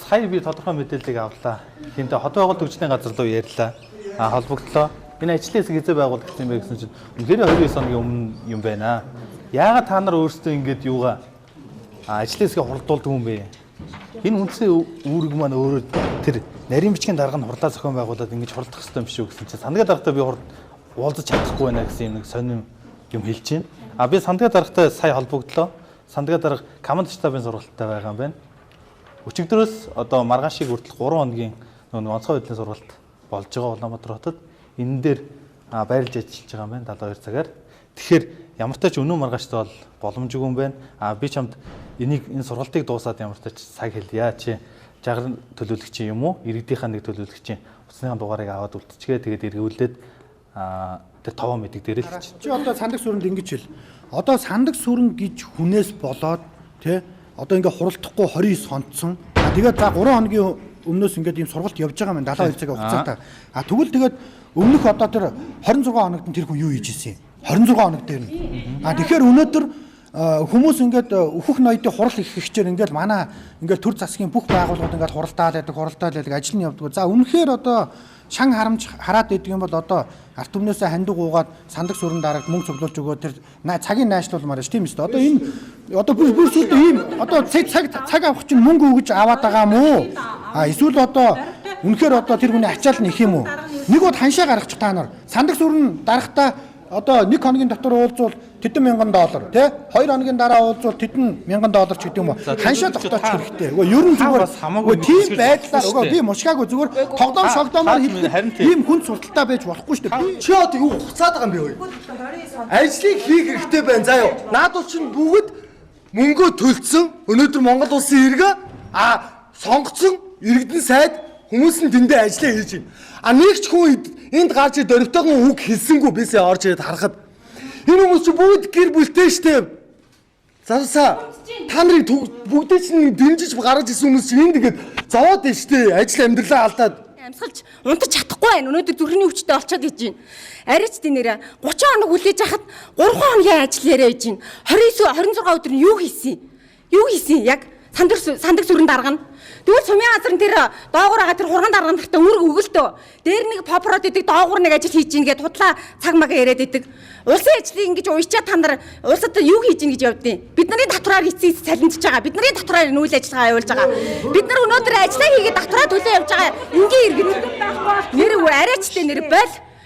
сая би тодорхой мэдээллийг авлаа. Хинтээ хот байгуулалт хөгжлийн газар руу ярьлаа. Холбогдлоо. Энэ ажлын хэсэг хязгаар байгуулагдсан юм бэ гэсэн чинь үнэхээр 29 хоногийн өмнө юм байна. Яагаад та нар өөрсдөө ингэж юугаа ажлын хэсгээ хурдуулдаг юм бэ? Энэ үндсэн үүрэг маань өөрөө тэр нарийн бичгийн дарга нь хурлаа зохион байгуулад ингэж хурдах хэрэгтэй юм биш үү гэсэн чинь сандгаа даргатай би уулзаж чадахгүй байна гэсэн юм нэг сонирм юм хэлж байна. Би сандгаа даргатай сая холбогдлоо. Сандгаа дарга команд штабын сургалттай байгаа юм байна. Өчигдрөөс одоо маргааш шиг хүртэл 3 хоногийн онцгой байдлын сургалт болж байгаа Улаанбаатар хотод энэ дээр байрлаж ажиллаж байгаа юм байна 72 цагаар. Тэгэхээр ямар ч тач өнөө маргааштай бол боломжгүй юм байна. Би чамд энэ сургалтыг дуусаад ямар ч тач цаг хэлье. Чи жагар төлөөлөгч юм уу? Иргэдийнхаа нэг төлөөлөгчийн утасны дугаарыг аваад үлдчихгээ тэгээд эргүүлээд тэр товоо мэдэг дээр л чи. Чи одоо сандаг сүрэнд ингэж хэл. Одоо сандаг сүрэн гэж хүнээс болоод тий одоо ингээ хуралдахгүй 29 хонцсон. Тэгээд за 3 хоногийн өмнөөс ингээд ийм сургалт явж байгаа юм 72 цагийн хугацаатай. Тэгвэл тэгээд өмнөх одоо тэр 26 хоногт тэр хүн юу хийж ирсэн юм? 26 хоног дээр нь. Тэгэхээр өнөөдөр хүмүүс ингээд өөхөх ноёдын хурал их хичээр ингээд манай ингээд төр засгийн бүх байгууллагууд ингээд хуралдаал байдаг ажил нь явдаг. За үнэхээр одоо шан харамж хараад идэг юм бол одоо арт түмнээсээ хандив гуугаад сандаг сүрэн дарагт мөнгө цуглуулж өгөө тэр цагийн найшлуулмаар ш тийм ээ. Одоо энэ одоо бүр сүлд ийм одоо цаг авах чинь мөнгө өгж аваад байгаа юм уу? Эсвэл одоо үнэхээр одоо тэр хүний ачаал нь их юм уу? Нэг бод ханшаа гаргачих та нар. Сандаг сүрэн дарагтаа одоо 1 хоногийн дотор уулзвал $1,000 тий 2 хоногийн дараа уулзвал $1,000 ч гэдэг юм уу ханшаа тогтооч хэрэгтэй. Ерөн зүгээр тийм байдлаар би мушгаагүй зүгээр тогтоом шогдоомоор хэлэх ийм хүн сурталтаа байж болохгүй шүү дээ. Чи одоо юу хуцаад байгаа юм бэ вэ? Ажлыг хийх хэрэгтэй байна заа юу. Наадуул чинь бүгд мөнгөө төлцсөн өнөөдөр Монгол улсын иргэ сонгоцсон иргэдэн сайд хүмүүс нь тэндээ ажиллаа хийж байна. Нэг ч хүн энд гарч дөрөвтэйгэн үг хэлсэнгүй бисээ орж ирээд харахад энэ хүмүүс чи бүгд гэр бүлтэй штэ. Завсаа та нарыг бүгдээ чинь дэмжиж гаргаж ирсэн хүмүүс чинь энд ингээд зовоод байна штэ. Ажил амьдралаа алдаад амьсгалж унтаж чадахгүй байна. Өнөөдөр зүрхний өвчтөй олцоод иж байна. Арич тийм нэрэ 30 хоног үлээж хахад 3 хоногийн ажил яриа иж байна. 29 26 өдөр нь юу хийсэн? Юу хийсэн? Яг сандаг сүрэн дарга нь. Тэгвэл сумын газар нь тэр доогуур байгаа тэр хурган дарга нартай үүрэг өгөлтөө. Дээр нэг попрод идэг доогуур нэг ажил хийж ийн гэд худлаа цаг мага яриад идэг. Улсын ажлыг ингэж уйчаа та нар улсад юу хийж ийн гэж явдیں۔ Бид нарын татвараар эцсийн салимжиж байгаа. Бид нарын татвараар энэ үйл ажиллагаа явуулж байгаа. Бид нар өнөөдөр ажиллаа хийгээд татвараа төлөө явж байгаа. Энгийн иргэн нэр арайчтай нэр бол